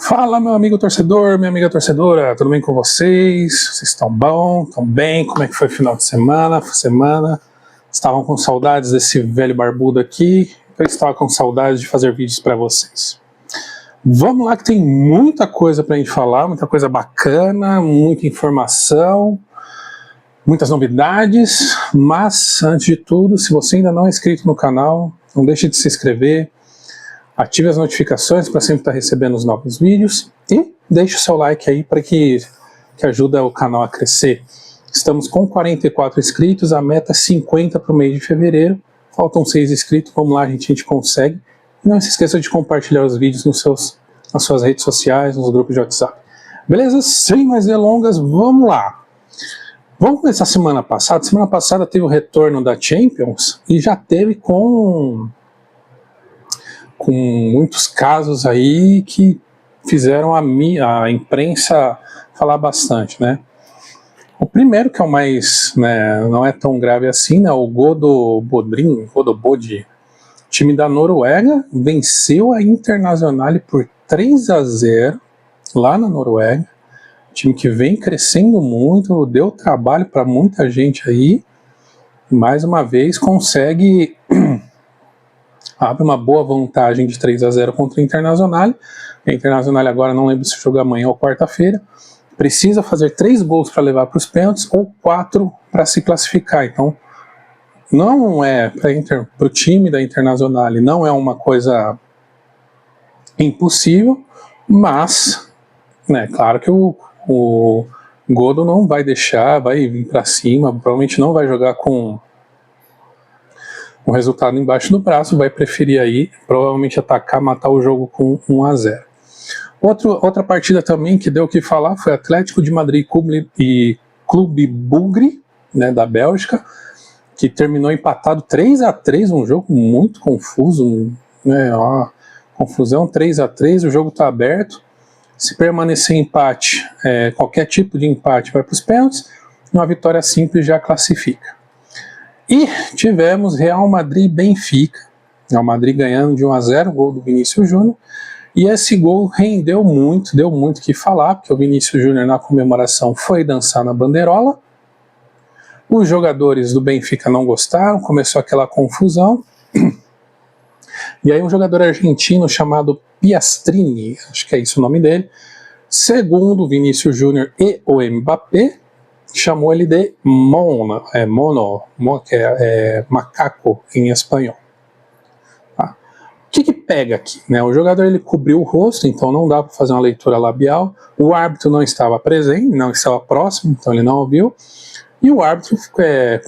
Fala, meu amigo torcedor, minha amiga torcedora, tudo bem com vocês? Vocês estão bom? Estão bem? Como é que foi o final de semana? Estavam com saudades desse velho barbudo aqui? Eu estava com saudades de fazer vídeos para vocês. Vamos lá que tem muita coisa para a gente falar, muita coisa bacana, muita informação, muitas novidades, mas antes de tudo, se você ainda não é inscrito no canal, não deixe de se inscrever, ative as notificações para sempre estar recebendo os novos vídeos e deixe o seu like aí para que ajuda o canal a crescer. Estamos com 44 inscritos, a meta é 50 para o mês de fevereiro, faltam 6 inscritos, vamos lá, a gente consegue. E não se esqueça de compartilhar os vídeos nas suas redes sociais, nos grupos de WhatsApp. Beleza? Sem mais delongas, vamos lá. Vamos começar a semana passada. Semana passada teve o retorno da Champions e já teve com muitos casos aí que fizeram a imprensa falar bastante, né? O primeiro, que é o mais, né, não é tão grave assim, né, o Godot Bodø, time da Noruega, venceu a Internazionale por 3-0 lá na Noruega, time que vem crescendo muito, deu trabalho para muita gente aí, e mais uma vez consegue abre uma boa vantagem de 3-0 contra a Internazionale. A Internazionale agora, não lembro se joga amanhã ou quarta-feira, precisa fazer 3 gols para levar para os pênaltis ou 4 para se classificar. Então, não é para o time da Internazionale, não é uma coisa impossível, mas, né, claro que o Godot não vai deixar, vai vir para cima, provavelmente não vai jogar com o resultado embaixo do braço, vai preferir aí, provavelmente atacar, matar o jogo com 1-0. Outra partida também que deu o que falar foi Atlético de Madrid e Clube Brugge, né, da Bélgica, que terminou empatado 3-3, um jogo muito confuso, né, confusão, 3-3, o jogo está aberto, se permanecer empate, qualquer tipo de empate vai para os pênaltis, uma vitória simples já classifica. E tivemos Real Madrid e Benfica, Real Madrid ganhando de 1-0, gol do Vinícius Júnior, e esse gol rendeu muito, deu muito o que falar, porque o Vinícius Júnior na comemoração foi dançar na bandeirola, os jogadores do Benfica não gostaram, começou aquela confusão, e aí um jogador argentino chamado Piastrini, acho que é isso o nome dele, segundo o Vinícius Júnior e o Mbappé, chamou ele de mono, que é macaco em espanhol. Tá? O que pega aqui? Né? O jogador ele cobriu o rosto, então não dá para fazer uma leitura labial. O árbitro não estava presente, não estava próximo, então ele não ouviu. E o árbitro,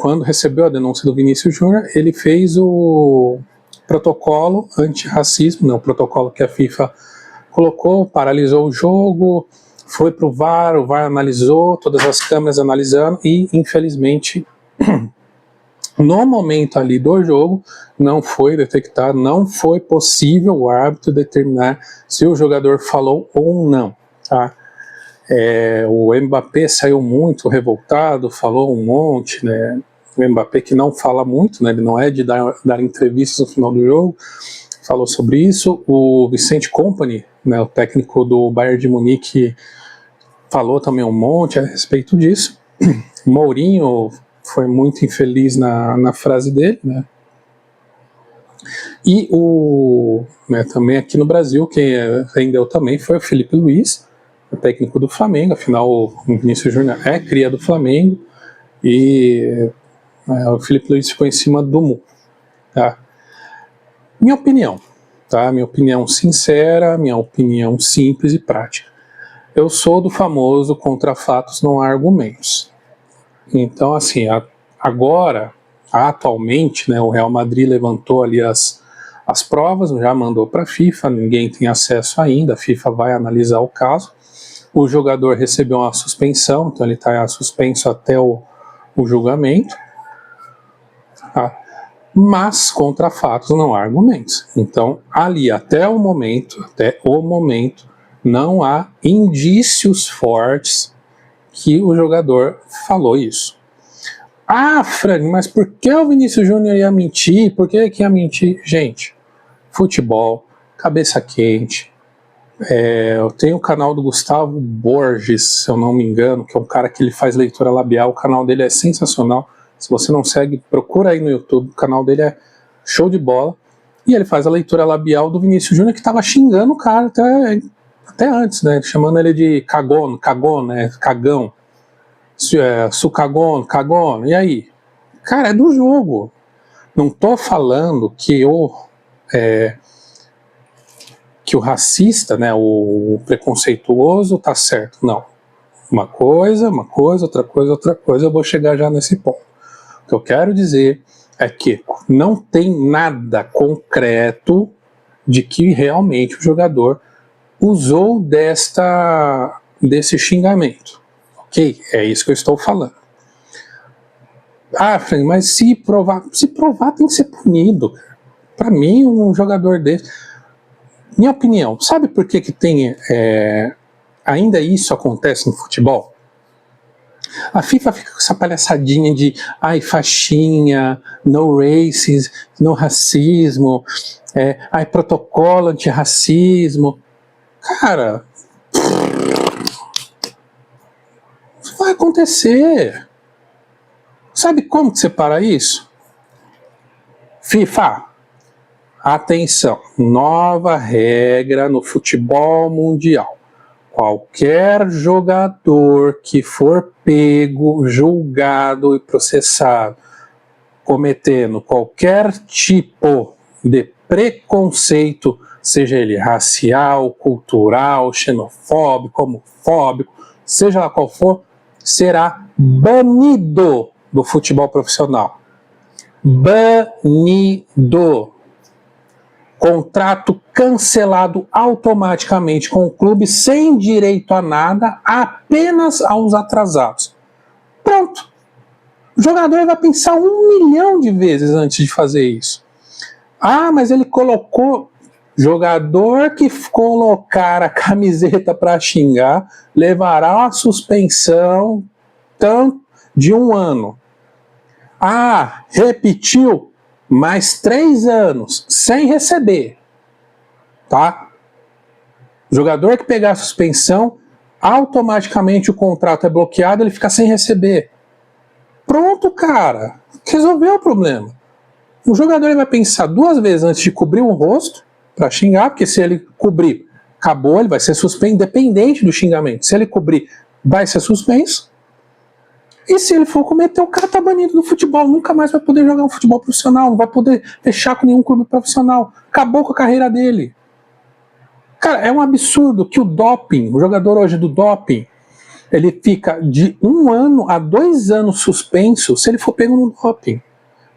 quando recebeu a denúncia do Vinícius Júnior, ele fez o protocolo antirracismo, né? O protocolo que a FIFA colocou, paralisou o jogo, foi para o VAR analisou, todas as câmeras analisando e, infelizmente, no momento ali do jogo, não foi detectado, não foi possível o árbitro determinar se o jogador falou ou não. Tá? O Mbappé saiu muito revoltado, falou um monte, né? O Mbappé que não fala muito, né? Ele não é de dar entrevistas no final do jogo, falou sobre isso. O Vicente Kompany, né, o técnico do Bayern de Munique, falou também um monte a respeito disso. O Mourinho foi muito infeliz na frase dele, né? E também aqui no Brasil, quem rendeu também foi o Felipe Luiz, o técnico do Flamengo, afinal o Vinícius Júnior é cria do Flamengo, e o Felipe Luiz ficou em cima do muro. Tá? Minha opinião, tá? Minha opinião sincera, minha opinião simples e prática. Eu sou do famoso contra fatos não há argumentos. Então, assim, agora, atualmente, né, o Real Madrid levantou ali as provas, já mandou para a FIFA, ninguém tem acesso ainda, a FIFA vai analisar o caso. O jogador recebeu uma suspensão, então ele está suspenso até o julgamento. Tá? Mas contra fatos não há argumentos. Então, ali, até o momento, não há indícios fortes que o jogador falou isso. Ah, Frank, mas por que o Vinícius Júnior ia mentir? Por que ia mentir? Gente, futebol, cabeça quente, Eu tenho o canal do Gustavo Borges, se eu não me engano, que é um cara que ele faz leitura labial. O canal dele é sensacional. Se você não segue, procura aí no YouTube. O canal dele é show de bola. E ele faz a leitura labial do Vinícius Júnior, que estava xingando o cara até antes, né? Chamando ele de cagão, né? Cagão. Sucagão, cagão. E aí? Cara, é do jogo. Não tô falando que o racista, né, o preconceituoso tá certo. Não. Uma coisa, outra coisa, eu vou chegar já nesse ponto. O que eu quero dizer é que não tem nada concreto de que realmente o jogador usou desse xingamento. Ok? É isso que eu estou falando. Ah, Frank, mas se provar tem que ser punido. Para mim, um jogador desse... Minha opinião, sabe por que tem ainda isso acontece no futebol? A FIFA fica com essa palhaçadinha de faixinha, no racism, no racismo, protocolo antirracismo. Cara, isso vai acontecer. Sabe como que separa isso? FIFA, atenção, nova regra no futebol mundial. Qualquer jogador que for pego, julgado e processado cometendo qualquer tipo de preconceito, seja ele racial, cultural, xenofóbico, homofóbico, seja lá qual for, será banido do futebol profissional. Banido. Contrato cancelado automaticamente com o clube, sem direito a nada, apenas aos atrasados. Pronto. O jogador vai pensar 1 milhão de vezes antes de fazer isso. Ah, mas ele colocou... Jogador que colocar a camiseta para xingar levará uma suspensão de 1 ano. Ah, repetiu, mais 3 anos, sem receber. Tá? Jogador que pegar a suspensão, automaticamente o contrato é bloqueado, ele fica sem receber. Pronto, cara. Resolveu o problema. O jogador vai pensar 2 vezes antes de cobrir o rosto para xingar, porque se ele cobrir, acabou, ele vai ser suspenso, independente do xingamento. Se ele cobrir, vai ser suspenso. E se ele for cometer, o cara tá banido do futebol, nunca mais vai poder jogar um futebol profissional, não vai poder fechar com nenhum clube profissional. Acabou com a carreira dele. Cara, é um absurdo que o jogador hoje do doping, ele fica de 1 ano a 2 anos suspenso se ele for pego no doping.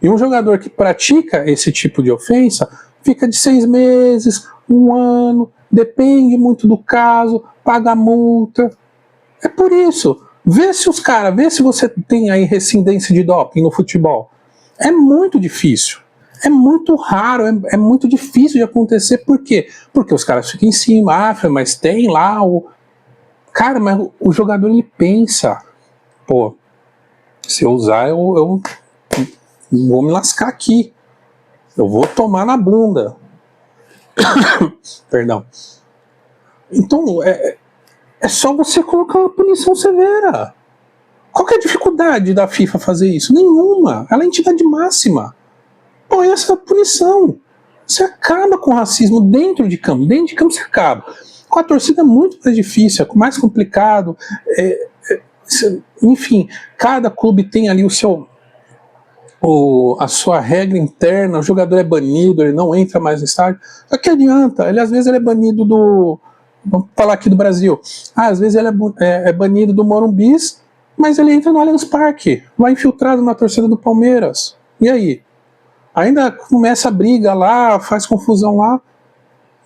E um jogador que pratica esse tipo de ofensa fica de 6 meses, 1 ano, depende muito do caso, paga multa. É por isso. Vê se você tem aí rescindência de doping no futebol. É muito difícil. É muito raro, é muito difícil de acontecer. Por quê? Porque os caras ficam em cima. Mas tem lá o... Cara, mas o jogador, ele pensa, pô, se eu usar, eu vou me lascar aqui. Eu vou tomar na bunda. Perdão. Então, é só você colocar uma punição severa. Qual que é a dificuldade da FIFA fazer isso? Nenhuma. Ela é a entidade máxima. Põe essa punição. Você acaba com o racismo dentro de campo. Dentro de campo você acaba. Com a torcida é muito mais difícil, é mais complicado. Enfim, cada clube tem ali a sua regra interna. O jogador é banido, ele não entra mais no estádio. Só que adianta, às vezes ele é banido do... Vamos falar aqui do Brasil. Às vezes ele é banido do Morumbi, mas ele entra no Allianz Parque, vai infiltrado na torcida do Palmeiras. E aí? Ainda começa a briga lá, faz confusão lá.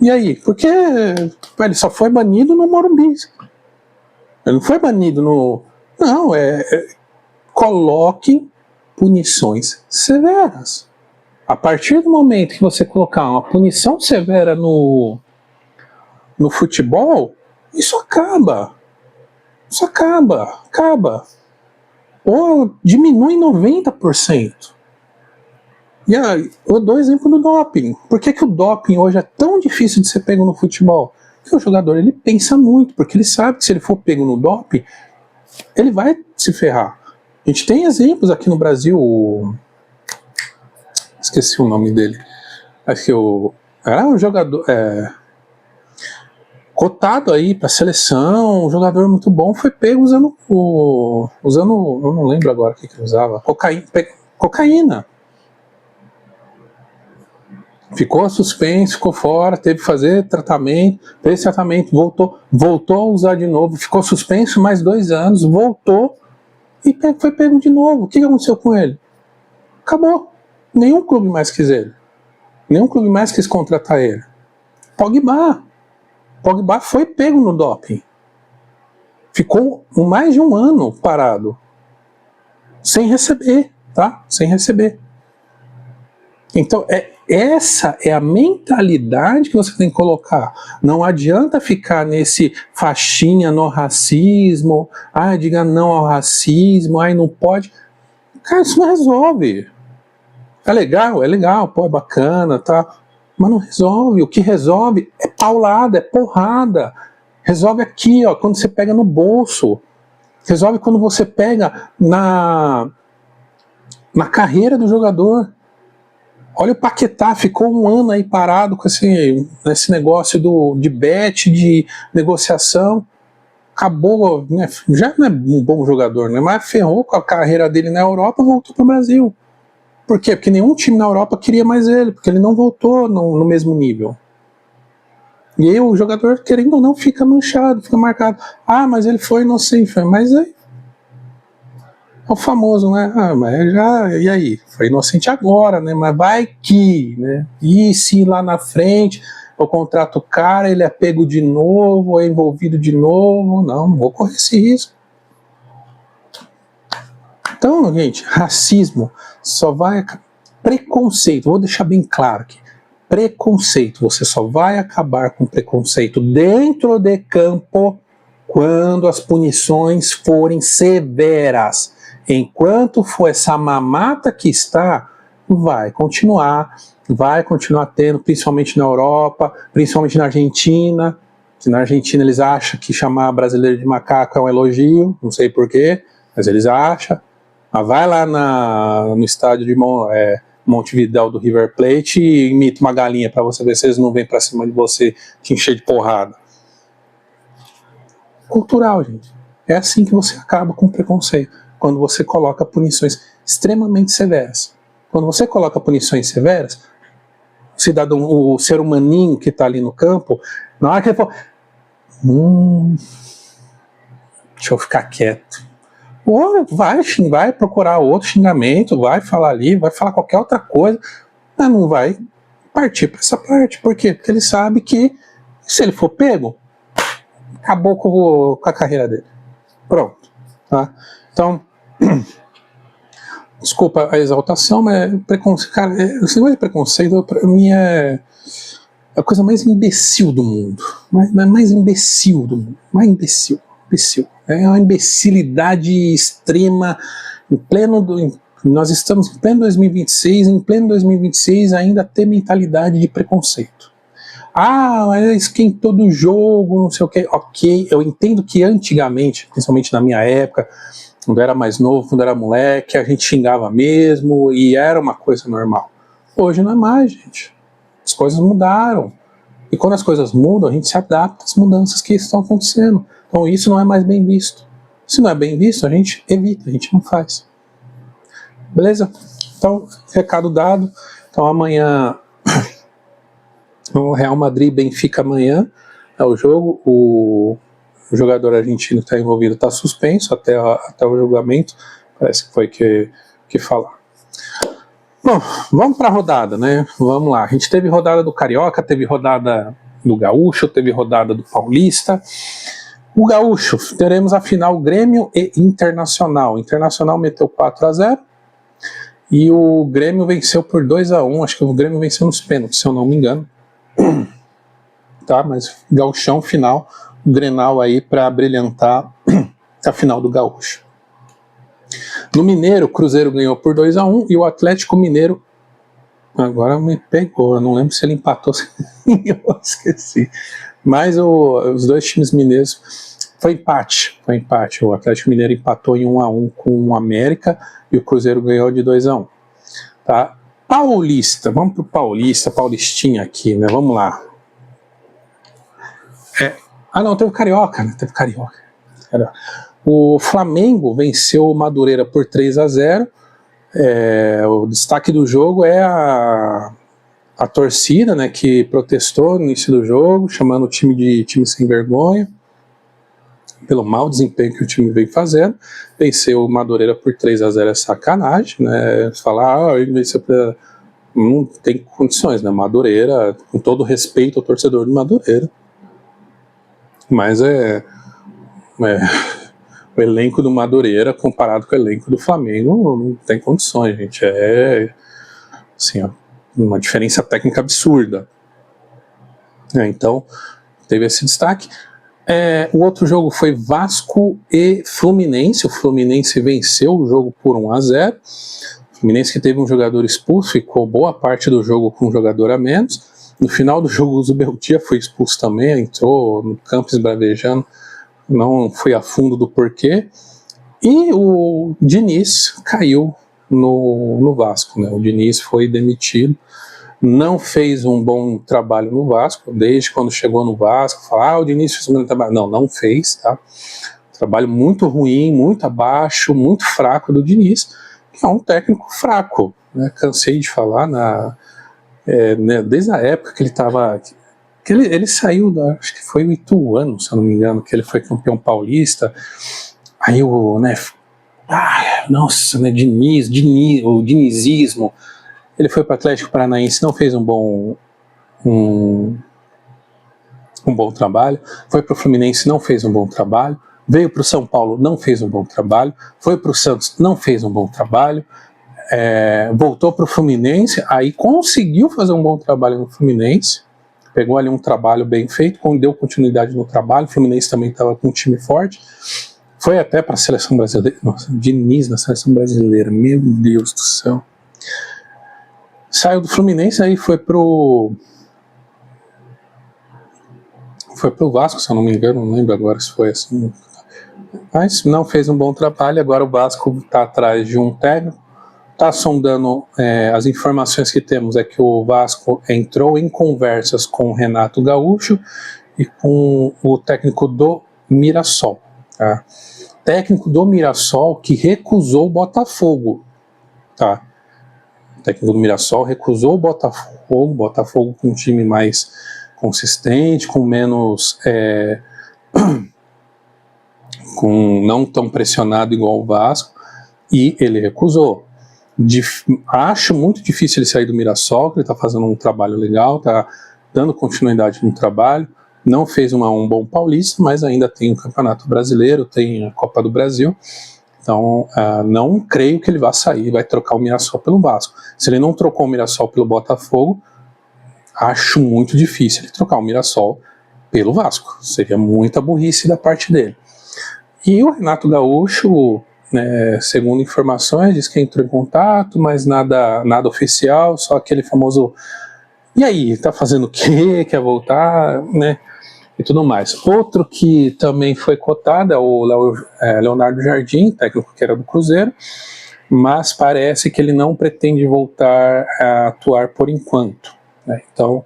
E aí? Porque ele só foi banido no Morumbi. Ele não foi banido no... Não, coloque punições severas. A partir do momento que você colocar uma punição severa no futebol, isso acaba. Isso acaba. Ou diminui em 90%. E aí, eu dou exemplo do doping. Por que o doping hoje é tão difícil de ser pego no futebol? Porque o jogador, ele pensa muito, porque ele sabe que se ele for pego no doping, ele vai se ferrar. A gente tem exemplos aqui no Brasil, esqueci o nome dele, acho que era um jogador cotado aí para seleção, um jogador muito bom, foi pego usando, eu não lembro agora o que ele usava, cocaína. Ficou suspenso, ficou fora, teve que fazer tratamento, fez tratamento, voltou a usar de novo, ficou suspenso mais 2 anos, voltou e foi pego de novo. O que aconteceu com ele? Acabou. Nenhum clube mais quis ele. Nenhum clube mais quis contratar ele. Pogba foi pego no doping. Ficou mais de 1 ano parado. Sem receber, tá? Sem receber. Então, essa é a mentalidade que você tem que colocar. Não adianta ficar nesse faixinha no racismo, diga não ao racismo, não pode. Cara, isso não resolve. É legal, pô, é bacana, tá? Mas não resolve. O que resolve é paulada, é porrada. Resolve aqui, ó, quando você pega no bolso. Resolve quando você pega na carreira do jogador. Olha o Paquetá, ficou 1 ano aí parado com esse negócio de bet, de negociação. Acabou, né? Já não é um bom jogador, né? Mas ferrou com a carreira dele na Europa e voltou para o Brasil. Por quê? Porque nenhum time na Europa queria mais ele, porque ele não voltou no mesmo nível. E aí o jogador, querendo ou não, fica manchado, fica marcado. Mas ele foi inocente. Mas aí é o famoso, né? Mas e aí? Foi inocente agora, né? Mas vai que, né? E se lá na frente eu contrato o cara, ele é pego de novo, é envolvido de novo? Não vou correr esse risco. Então, gente, racismo só vai... Preconceito, vou deixar bem claro aqui. Preconceito, você só vai acabar com preconceito dentro de campo quando as punições forem severas. Enquanto for essa mamata que está, vai continuar tendo, principalmente na Europa, principalmente na Argentina, que na Argentina eles acham que chamar brasileiro de macaco é um elogio, não sei porquê, mas eles acham. Mas vai lá no estádio de Montevidéu do River Plate e imita uma galinha para você ver se eles não vêm para cima de você te encher de porrada. Cultural, gente. É assim que você acaba com o preconceito. Quando você coloca punições extremamente severas. Quando você coloca punições severas, o ser humaninho que está ali no campo, na hora que ele for, deixa eu ficar quieto. Ou vai procurar outro xingamento, vai falar ali, vai falar qualquer outra coisa, mas não vai partir para essa parte. Por quê? Porque ele sabe que se ele for pego, acabou com a carreira dele. Pronto. Tá? Então, desculpa a exaltação, mas preconceito, cara, esse negócio de preconceito para mim é a coisa mais imbecil do mundo. Mais imbecil do mundo. Mais imbecil. É uma imbecilidade extrema. Nós estamos em pleno 2026, ainda ter mentalidade de preconceito. Mas esquentou do jogo, não sei o que. Ok, eu entendo que antigamente, principalmente na minha época, quando eu era mais novo, quando eu era moleque, a gente xingava mesmo e era uma coisa normal. Hoje não é mais, gente. As coisas mudaram. E quando as coisas mudam, a gente se adapta às mudanças que estão acontecendo. Então isso não é mais bem visto. Se não é bem visto, a gente evita, a gente não faz. Beleza? Então, recado dado. Então amanhã, o Real Madrid Benfica amanhã é o jogo. O jogador argentino que está envolvido está suspenso até o julgamento. Parece que foi que falaram. Bom, vamos para a rodada, né? Vamos lá. A gente teve rodada do Carioca, teve rodada do Gaúcho, teve rodada do Paulista. O Gaúcho, teremos a final Grêmio e Internacional. O Internacional meteu 4-0 e o Grêmio venceu por 2-1. Acho que o Grêmio venceu nos pênaltis, se eu não me engano. Tá, mas Gauchão final, o Grenal aí para brilhantar a final do Gaúcho. No Mineiro, o Cruzeiro ganhou por 2-1 e o Atlético Mineiro, agora me pegou, eu não lembro se ele empatou, eu esqueci. Mas os dois times mineiros foi empate. O Atlético Mineiro empatou em 1-1 com o América e o Cruzeiro ganhou de 2-1. Tá? Paulista, vamos pro Paulistinha aqui, né? Vamos lá. Não, teve Carioca, né? Teve Carioca. O Flamengo venceu o Madureira por 3-0. O destaque do jogo é a torcida, né, que protestou no início do jogo, chamando o time de time sem vergonha, pelo mau desempenho que o time vem fazendo. Venceu o Madureira por 3-0 é sacanagem, né? Falar, ele venceu por... Não tem condições, né? Madureira, com todo respeito ao torcedor do Madureira. Mas o elenco do Madureira comparado com o elenco do Flamengo não tem condições, gente. Assim, uma diferença técnica absurda. Então, teve esse destaque. O outro jogo foi Vasco e Fluminense. O Fluminense venceu o jogo por 1-0. O Fluminense, que teve um jogador expulso, ficou boa parte do jogo com um jogador a menos. No final do jogo, o Zubeldia foi expulso também, entrou no campo esbravejando, não foi a fundo do porquê. E o Diniz caiu no Vasco, né? O Diniz foi demitido, não fez um bom trabalho no Vasco, desde quando chegou no Vasco, falar, o Diniz fez um bom trabalho. Não fez, tá? Trabalho muito ruim, muito abaixo, muito fraco do Diniz, que é um técnico fraco, né? Cansei de falar né, desde a época que ele estava... Ele saiu, acho que foi o Ituano, se eu não me engano, que ele foi campeão paulista. Aí o dinizismo. Ele foi para o Atlético Paranaense, não fez um bom trabalho. Foi para o Fluminense, não fez um bom trabalho. Veio para o São Paulo, não fez um bom trabalho. Foi para o Santos, não fez um bom trabalho. Voltou para o Fluminense, aí conseguiu fazer um bom trabalho no Fluminense, pegou ali um trabalho bem feito, deu continuidade no trabalho. O Fluminense também estava com um time forte, foi até para a seleção brasileira. Nossa, Diniz na seleção brasileira, meu Deus do céu. Saiu do Fluminense, aí foi pro Vasco, se eu não me engano, não lembro agora se foi assim, mas não fez um bom trabalho. Agora o Vasco está atrás de um técnico. Está sondando, as informações que temos é que o Vasco entrou em conversas com o Renato Gaúcho e com o técnico do Mirassol. Tá? Técnico do Mirassol que recusou o Botafogo. Tá? O técnico do Mirassol recusou o Botafogo com um time mais consistente, com menos... com não tão pressionado igual o Vasco, e ele recusou. Acho muito difícil ele sair do Mirassol, que ele está fazendo um trabalho legal, está dando continuidade no trabalho, não fez um bom paulista, mas ainda tem o Campeonato Brasileiro, tem a Copa do Brasil, então não creio que ele vá sair, vai trocar o Mirassol pelo Vasco. Se ele não trocou o Mirassol pelo Botafogo, acho muito difícil ele trocar o Mirassol pelo Vasco, seria muita burrice da parte dele. E o Renato Gaúcho... segundo informações, diz que entrou em contato, mas nada oficial, só aquele famoso e aí, tá fazendo o quê? Quer voltar? Né? E tudo mais. Outro que também foi cotado é o Leonardo Jardim, técnico que era do Cruzeiro, mas parece que ele não pretende voltar a atuar por enquanto, né? Então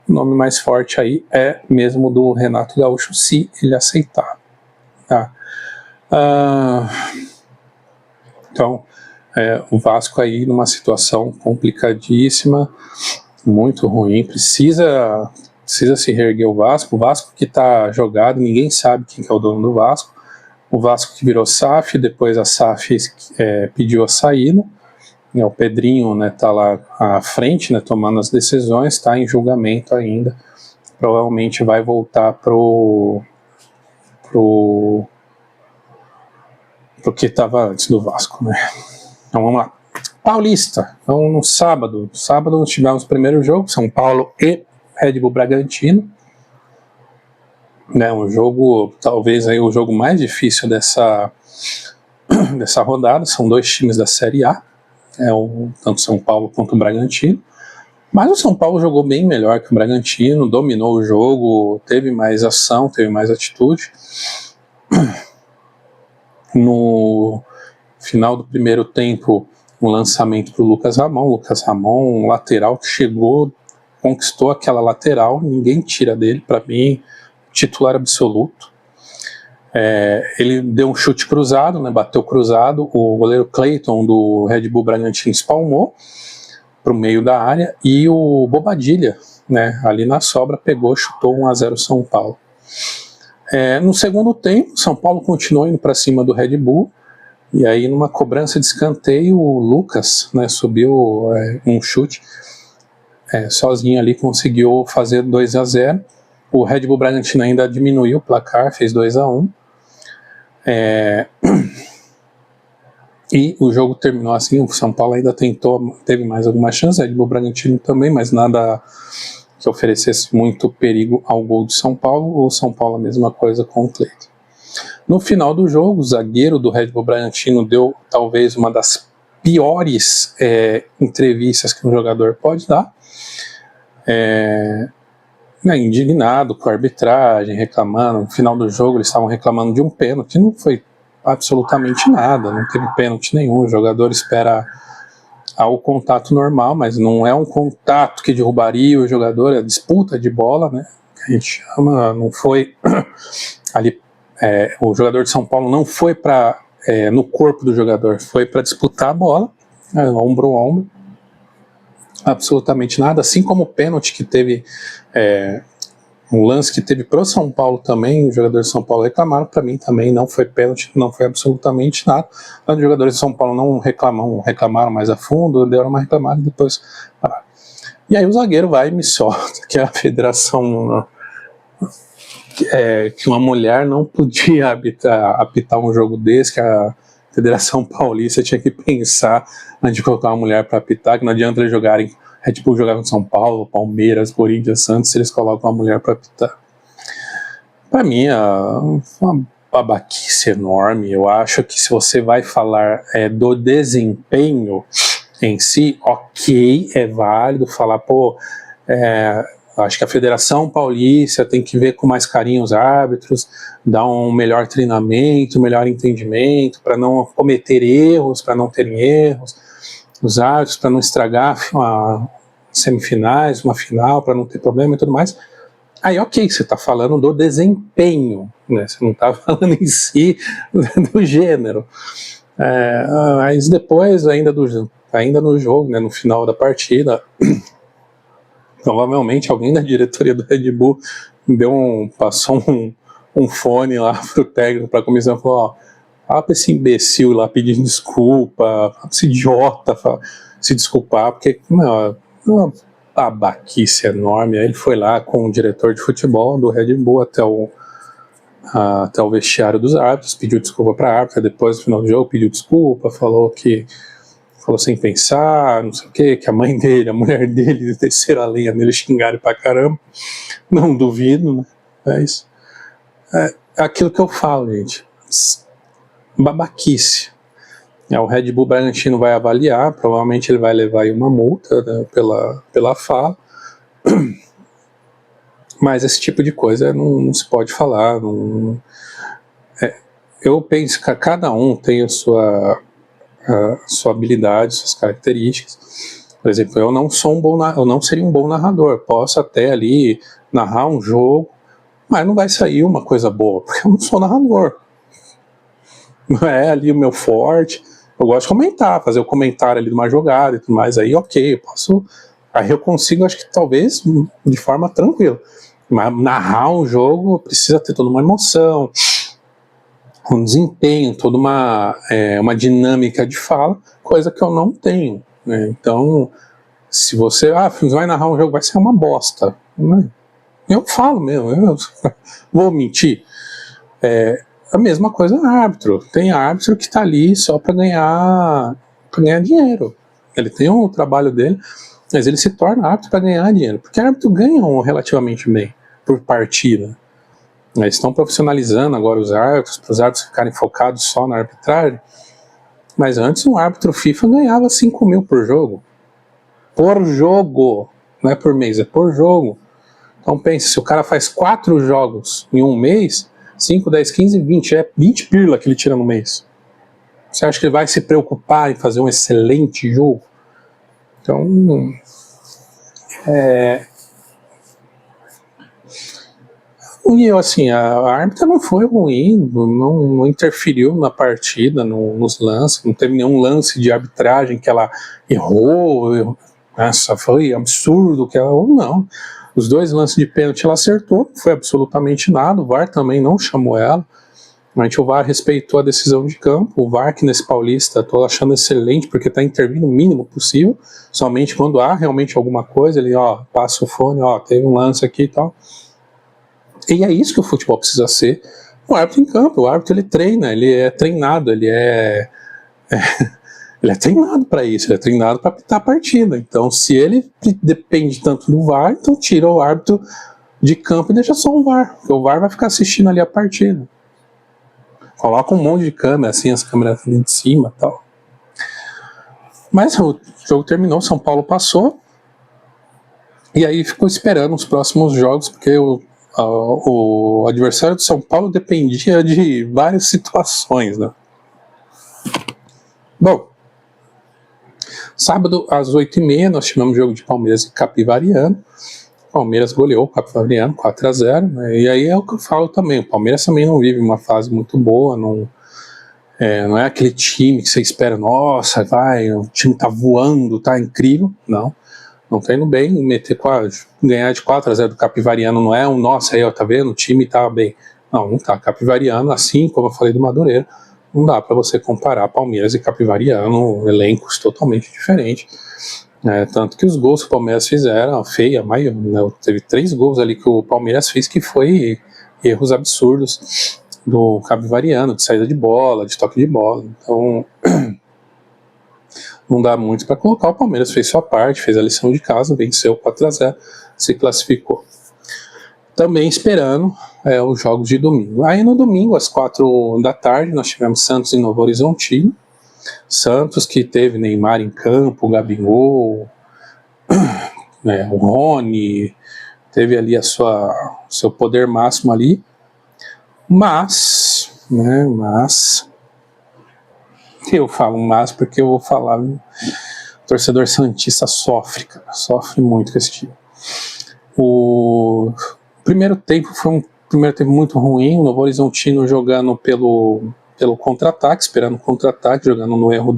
o nome mais forte aí é mesmo do Renato Gaúcho, se ele aceitar, tá? Então, o Vasco aí numa situação complicadíssima, muito ruim, precisa se reerguer o Vasco que está jogado, ninguém sabe quem que é o dono do Vasco. O Vasco que virou SAF, depois a SAF pediu a saída, né, o Pedrinho está lá à frente, né, tomando as decisões, está em julgamento ainda, provavelmente vai voltar pro que estava antes do Vasco, né? Então vamos lá. Paulista. Então no sábado nós tivemos o primeiro jogo, São Paulo e Red Bull Bragantino, né? Um jogo, talvez aí o jogo mais difícil dessa rodada. São dois times da Série A, tanto São Paulo quanto o Bragantino. Mas o São Paulo jogou bem melhor que o Bragantino, dominou o jogo, teve mais ação, teve mais atitude. No final do primeiro tempo, um lançamento para o Lucas Ramon, um lateral que chegou, conquistou aquela lateral, ninguém tira dele, para mim, titular absoluto. Ele deu um chute cruzado, né, bateu cruzado, o goleiro Clayton do Red Bull Bragantino espalmou para o meio da área, e o Bobadilla, né, ali na sobra, pegou, chutou 1-0 São Paulo. No segundo tempo, São Paulo continuou indo para cima do Red Bull, e aí numa cobrança de escanteio, o Lucas, né, subiu um chute, sozinho ali conseguiu fazer 2-0. O Red Bull Bragantino ainda diminuiu o placar, fez 2-1. E o jogo terminou assim, o São Paulo ainda teve mais algumas chances, o Red Bull Bragantino também, mas nada que oferecesse muito perigo ao gol de São Paulo. O São Paulo a mesma coisa com o Cleiton. No final do jogo, o zagueiro do Red Bull Bragantino deu talvez uma das piores entrevistas que um jogador pode dar, indignado com a arbitragem, reclamando. No final do jogo eles estavam reclamando de um pênalti, não foi absolutamente nada, não teve pênalti nenhum, o jogador espera o contato normal, mas não é um contato que derrubaria o jogador, é disputa de bola, né, que a gente chama, não foi ali, o jogador de São Paulo não foi para no corpo do jogador, foi para disputar a bola, ombro a ombro, absolutamente nada, assim como o pênalti que teve, um lance que teve pro São Paulo também, os jogadores de São Paulo reclamaram, para mim também não foi pênalti, não foi absolutamente nada. Os jogadores de São Paulo não reclamaram mais a fundo, deram uma reclamada e depois pararam. E aí o zagueiro vai e me solta que a federação, que uma mulher não podia apitar um jogo desse, que a Federação Paulista tinha que pensar antes de colocar uma mulher para apitar, que não adianta eles jogarem, Red Bull jogar com São Paulo, Palmeiras, Corinthians, Santos, se eles colocam uma mulher para apitar. Para mim é uma babaquice enorme. Eu acho que se você vai falar do desempenho em si, ok, é válido falar, acho que a Federação Paulista tem que ver com mais carinho os árbitros, dar um melhor treinamento, um melhor entendimento, para não cometer erros, para não terem erros, os árbitros, para não estragar semifinais, uma final, para não ter problema e tudo mais. Aí ok, você está falando do desempenho, né? Você não está falando em si do gênero. Mas depois, ainda no jogo, né, no final da partida, provavelmente alguém da diretoria do Red Bull passou um fone lá pro técnico, pra comissão, e falou, fala pra esse imbecil lá pedindo desculpa, fala pra esse idiota se desculpar, porque uma babaquice enorme. Aí ele foi lá com o diretor de futebol do Red Bull até o vestiário dos árbitros, pediu desculpa pra árbitra, depois no final do jogo pediu desculpa, falou sem pensar, não sei o que a mãe dele, a mulher dele desceram a lenha nele, xingaram pra caramba. Não duvido, né? Mas é aquilo que eu falo, gente. Babaquice. O Red Bull Bragantino vai avaliar, provavelmente ele vai levar aí uma multa, né, pela fala. Mas esse tipo de coisa não se pode falar. Eu penso que cada um tem a sua habilidade, suas características. Por exemplo, eu não seria um bom narrador. Posso até ali narrar um jogo, mas não vai sair uma coisa boa, porque eu não sou narrador. Não é ali o meu forte. Eu gosto de comentar, fazer o comentário ali de uma jogada e tudo mais. Aí ok, aí eu consigo, acho que talvez de forma tranquila. Mas narrar um jogo precisa ter toda uma emoção, um desempenho, toda uma dinâmica de fala, coisa que eu não tenho, né? Então, se você vai narrar um jogo, vai ser uma bosta, né? Eu falo mesmo, eu vou mentir. A mesma coisa árbitro. Tem árbitro que está ali só para ganhar dinheiro. Ele tem o trabalho dele, mas ele se torna árbitro para ganhar dinheiro, porque árbitro ganha relativamente bem por partida. Eles estão profissionalizando agora os árbitros, para os árbitros ficarem focados só na arbitragem. Mas antes um árbitro FIFA ganhava 5 mil por jogo. Por jogo! não é por mês, é por jogo. Então pense, se o cara faz 4 jogos em um mês, 5, 10, 15, 20, é 20 pila que ele tira no mês. Você acha que ele vai se preocupar em fazer um excelente jogo? Então, e assim, a árbitra não foi ruim, não interferiu na partida, nos lances, não teve nenhum lance de arbitragem que ela errou, nossa, foi absurdo que ela errou, não. Os 2 lances de pênalti ela acertou, não foi absolutamente nada, o VAR também não chamou ela, mas o VAR respeitou a decisão de campo, o VAR que nesse Paulista estou achando excelente, porque está intervindo o mínimo possível, somente quando há realmente alguma coisa, ele passa o fone, teve um lance aqui e tal. E é isso que o futebol precisa ser. O árbitro em campo, o árbitro ele treina, ele é treinado, ele é treinado para isso, ele é treinado para apitar a partida. Então, se ele depende tanto do VAR, então tira o árbitro de campo e deixa só o VAR, porque o VAR vai ficar assistindo ali a partida. Coloca um monte de câmera, assim, as câmeras ali de cima e tal. Mas o jogo terminou, São Paulo passou, e aí ficou esperando os próximos jogos, porque o adversário do São Paulo dependia de várias situações, né? Bom, sábado às 8h30 nós tivemos jogo de Palmeiras e Capivariano. Palmeiras goleou o Capivariano 4-0, né? E aí é o que eu falo também, o Palmeiras também não vive uma fase muito boa, não é aquele time que você espera, nossa, o time tá voando, tá incrível, não tá indo bem, ganhar de 4-0 do Capivariano não é nossa, aí tá vendo, o time tá bem, não tá, Capivariano, assim como eu falei do Madureira, não dá para você comparar Palmeiras e Capivariano, elencos totalmente diferentes, tanto que os gols que o Palmeiras fizeram, teve 3 gols ali que o Palmeiras fez que foi erros absurdos do Capivariano, de saída de bola, de toque de bola, então não dá muito para colocar. O Palmeiras fez sua parte, fez a lição de casa, venceu 4-0, se classificou. Também esperando os jogos de domingo. Aí no domingo, às 4 da tarde, nós tivemos Santos e Novo Horizontino. Santos que teve Neymar em campo, o Gabigol, o Rony, teve ali seu poder máximo ali. Mas eu falo mas porque eu vou falar, o torcedor santista sofre muito com esse time. O primeiro tempo foi um primeiro tempo muito ruim, o Novo Horizontino jogando pelo contra-ataque, esperando contra-ataque, jogando no erro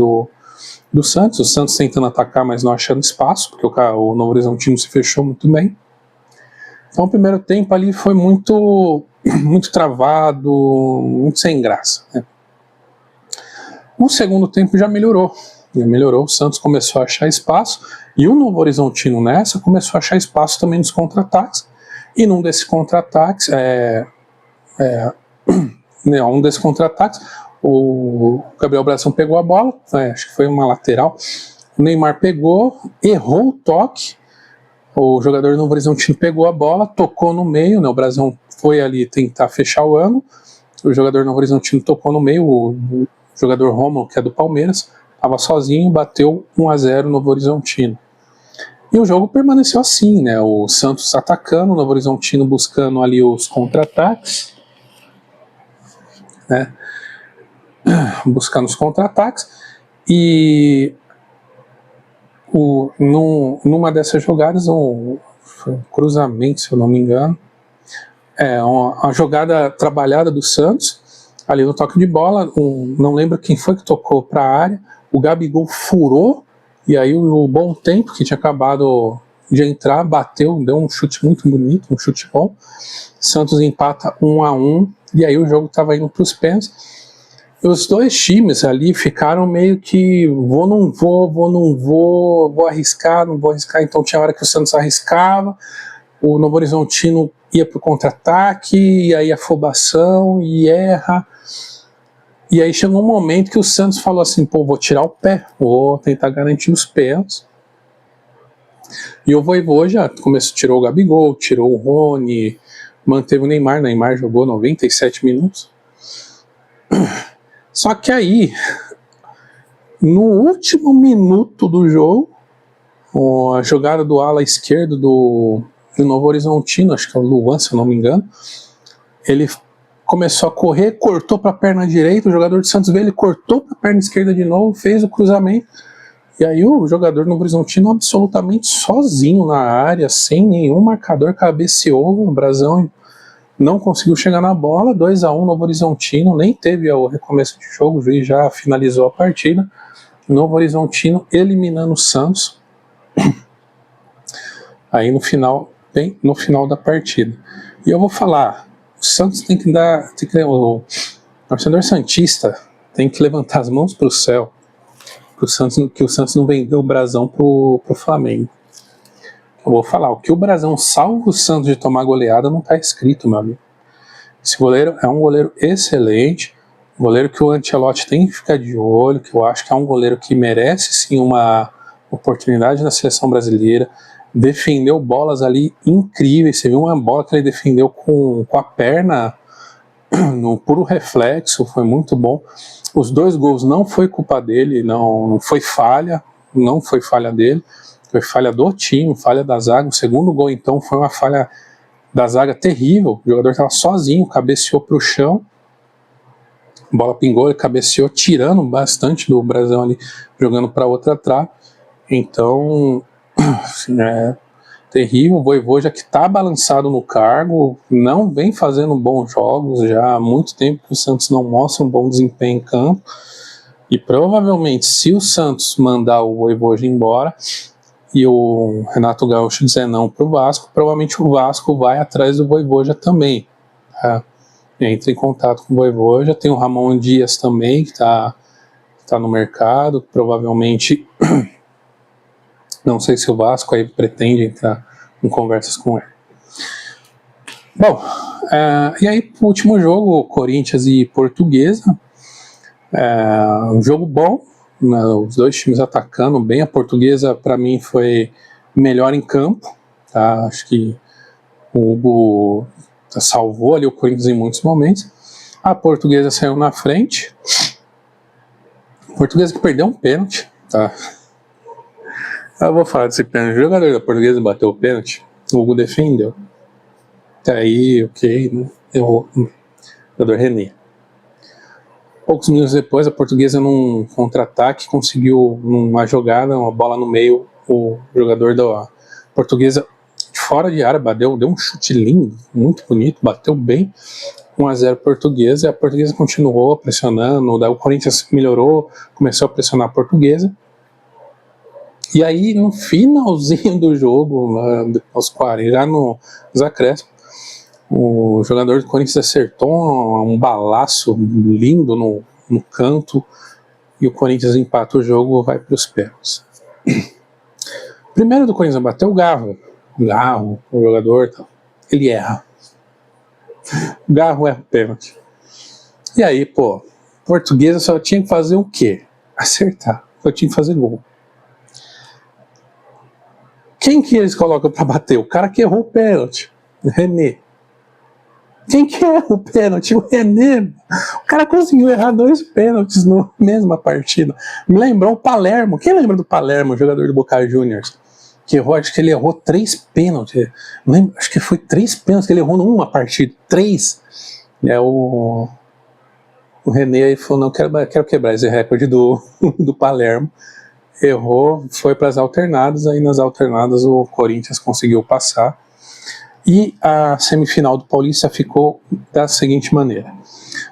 do Santos, o Santos tentando atacar, mas não achando espaço, porque o Novo Horizontino se fechou muito bem. Então o primeiro tempo ali foi muito travado, muito sem graça, né? No segundo tempo já melhorou, o Santos começou a achar espaço, e o Novo Horizontino nessa começou a achar espaço também nos contra-ataques, e num desses contra-ataques, o Gabriel Bração pegou a bola, acho que foi uma lateral, o Neymar pegou, errou o toque, o jogador do Novo Horizontino pegou a bola, tocou no meio, né, o Bração foi ali tentar fechar o ângulo, o jogador do Novo Horizontino tocou no meio, o jogador Romulo, que é do Palmeiras, estava sozinho, bateu 1-0 no Novo Horizontino. E o jogo permaneceu assim, né? O Santos atacando, o Novo Horizontino buscando ali os contra-ataques, né? Buscando os contra-ataques, e numa dessas jogadas, um cruzamento, se eu não me engano, uma jogada trabalhada do Santos, ali no toque de bola, não lembro quem foi que tocou para a área, o Gabigol furou, e aí o Bom Tempo, que tinha acabado de entrar, bateu, deu um chute muito bonito, um chute bom, Santos empata 1-1, e aí o jogo estava indo para os pênaltis, e os dois times ali ficaram meio que vou arriscar, não vou arriscar, então tinha hora que o Santos arriscava, o Novo Horizontino ia para o contra-ataque, e aí afobação, e erra. E aí chegou um momento que o Santos falou assim, vou tirar o pé, vou tentar garantir os pênaltis. E o Vojvoda já tirou o Gabigol, tirou o Rony, manteve o Neymar jogou 97 minutos. Só que aí, no último minuto do jogo, A jogada do ala esquerdo do Novo Horizontino, acho que é o Luan, se eu não me engano, ele começou a correr, cortou para a perna direita, o jogador do Santos veio, ele cortou para a perna esquerda de novo, fez o cruzamento, e aí o jogador do Novo Horizontino absolutamente sozinho na área, sem nenhum marcador, cabeceou, o Brasão não conseguiu chegar na bola, 2-1 Novo Horizontino, nem teve o recomeço de jogo, o juiz já finalizou a partida, Novo Horizontino eliminando o Santos, aí no final, bem no final da partida. E eu vou falar, o Santos tem que o torcedor santista tem que levantar as mãos para o céu, que o Santos não vendeu o brasão pro Flamengo. Eu vou falar, o que o brasão salva o Santos de tomar goleada não está escrito, meu amigo. Esse goleiro é um goleiro excelente, um goleiro que o Ancelotti tem que ficar de olho, que eu acho que é um goleiro que merece sim uma oportunidade na seleção brasileira, defendeu bolas ali incríveis, você viu uma bola que ele defendeu com a perna no puro reflexo, foi muito bom. Os 2 gols não foi culpa dele, não foi falha dele, foi falha do time, falha da zaga. O segundo gol então foi uma falha da zaga terrível, o jogador estava sozinho, cabeceou para o chão, a bola pingou, ele cabeceou, tirando bastante do Brasão ali, jogando para outra trave. Então, assim, terrível. O Vojvoda que está balançado no cargo, não vem fazendo bons jogos, já há muito tempo que o Santos não mostra um bom desempenho em campo, e provavelmente se o Santos mandar o Vojvoda embora e o Renato Gaúcho dizer não para o Vasco, provavelmente o Vasco vai atrás do Vojvoda também, tá? Entra em contato com o Vojvoda, tem o Ramon Dias também que está no mercado, provavelmente não sei se o Vasco aí pretende entrar em conversas com ele. Bom, e aí o último jogo, Corinthians e Portuguesa, um jogo bom, né, os 2 times atacando bem. A Portuguesa para mim foi melhor em campo, tá? Acho que o Hugo salvou ali o Corinthians em muitos momentos. A Portuguesa saiu na frente, a Portuguesa que perdeu um pênalti, tá? Eu vou falar desse pênalti. O jogador da Portuguesa bateu o pênalti, o Hugo defendeu. Até aí, ok, né? O jogador René. Poucos minutos depois, a Portuguesa num contra-ataque conseguiu uma jogada, uma bola no meio, o jogador da Portuguesa de fora de área deu um chute lindo, muito bonito, bateu bem, 1-0 Portuguesa, e a Portuguesa continuou pressionando, daí o Corinthians melhorou, começou a pressionar a Portuguesa. E aí, no finalzinho do jogo, aos 40, já nos acréscimos, o jogador do Corinthians acertou um balaço lindo no canto e o Corinthians empata o jogo, vai para os pênaltis. Primeiro do Corinthians bateu o Garro, o jogador, ele erra. O Garro erra o pênalti. E aí, Portuguesa só tinha que fazer o quê? Acertar, só tinha que fazer gol. Quem que eles colocam para bater? O cara que errou o pênalti, René. Quem que erra o pênalti? O René. O cara conseguiu errar 2 pênaltis na mesma partida. Me lembrou o Palermo. Quem lembra do Palermo, jogador do Boca Juniors? Que errou, acho que ele errou 3 pênaltis. Lembro, acho que foi 3 pênaltis que ele errou numa partida. 3. O René aí falou, não, quero quebrar esse recorde do Palermo. Errou, foi para as alternadas, aí nas alternadas o Corinthians conseguiu passar. E a semifinal do Paulista ficou da seguinte maneira: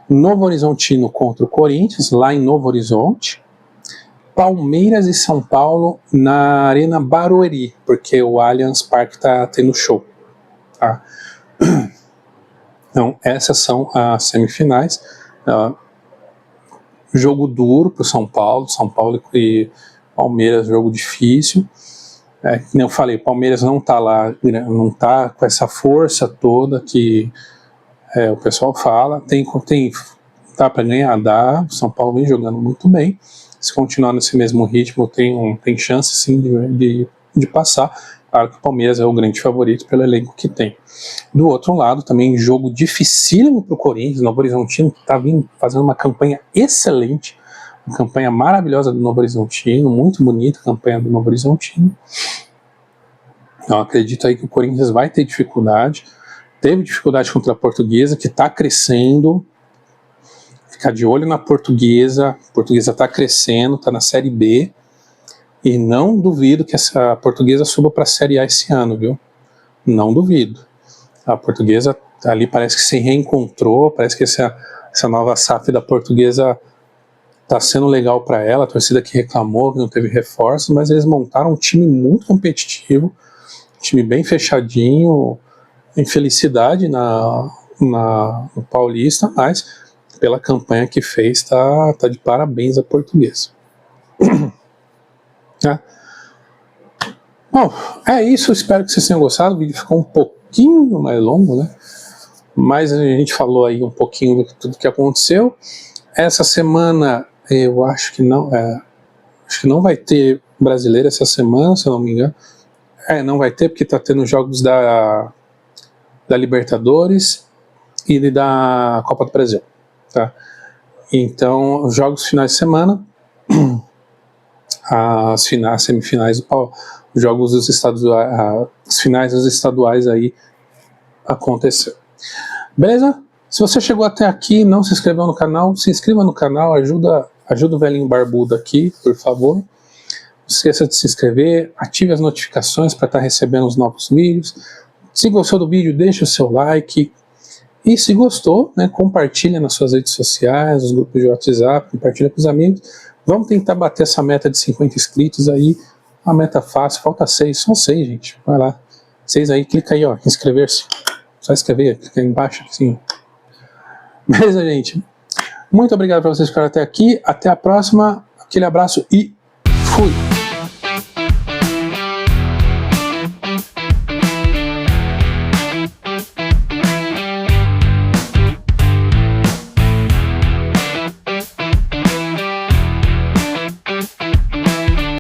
Novo Horizontino contra o Corinthians, lá em Novo Horizonte, Palmeiras e São Paulo na Arena Barueri, porque o Allianz Parque está tendo show. Tá? Então, essas são as semifinais. Jogo duro para o São Paulo e Palmeiras, jogo difícil. Como eu falei, o Palmeiras não está lá, não está com essa força toda que o pessoal fala. Dá para ganhar, dá. O São Paulo vem jogando muito bem. Se continuar nesse mesmo ritmo, tem chance sim de passar. Claro que o Palmeiras é o grande favorito pelo elenco que tem. Do outro lado, também jogo dificílimo para o Corinthians. O Novo Horizontino está fazendo uma campanha excelente. Uma campanha maravilhosa do Novo Horizontino, muito bonita a campanha do Novo Horizontino. Eu acredito aí que o Corinthians vai ter dificuldade. Teve dificuldade contra a Portuguesa, que está crescendo. Ficar de olho na Portuguesa. A Portuguesa está crescendo, está na Série B. E não duvido que essa Portuguesa suba para a Série A esse ano, viu? Não duvido. A Portuguesa ali parece que se reencontrou, parece que essa nova SAF da Portuguesa está sendo legal para ela. A torcida que reclamou que não teve reforço, mas eles montaram um time muito competitivo, um time bem fechadinho, infelicidade no Paulista, mas pela campanha que fez, tá de parabéns a Portuguesa. Bom, é isso, espero que vocês tenham gostado. O vídeo ficou um pouquinho mais longo, né? Mas a gente falou aí um pouquinho de tudo que aconteceu. Essa semana eu acho que não vai ter brasileiro essa semana, se eu não me engano. Não vai ter porque tá tendo jogos da Libertadores e da Copa do Brasil, tá? Então, os jogos finais de semana, as semifinais, os jogos dos estaduais, as finais dos estaduais aí aconteceram. Beleza? Se você chegou até aqui e não se inscreveu no canal, se inscreva no canal, ajuda o velhinho barbudo aqui, por favor. Não esqueça de se inscrever, ative as notificações para estar recebendo os novos vídeos. Se gostou do vídeo, deixa o seu like. E se gostou, né, compartilha nas suas redes sociais, nos grupos de WhatsApp, compartilha com os amigos. Vamos tentar bater essa meta de 50 inscritos aí. A meta fácil, falta 6, são 6, gente. Vai lá. 6 aí, clica aí, ó, inscrever-se. Só escrever, clica aí embaixo, assim. Beleza, gente? Muito obrigado por vocês ficarem até aqui. Até a próxima. Aquele abraço e fui!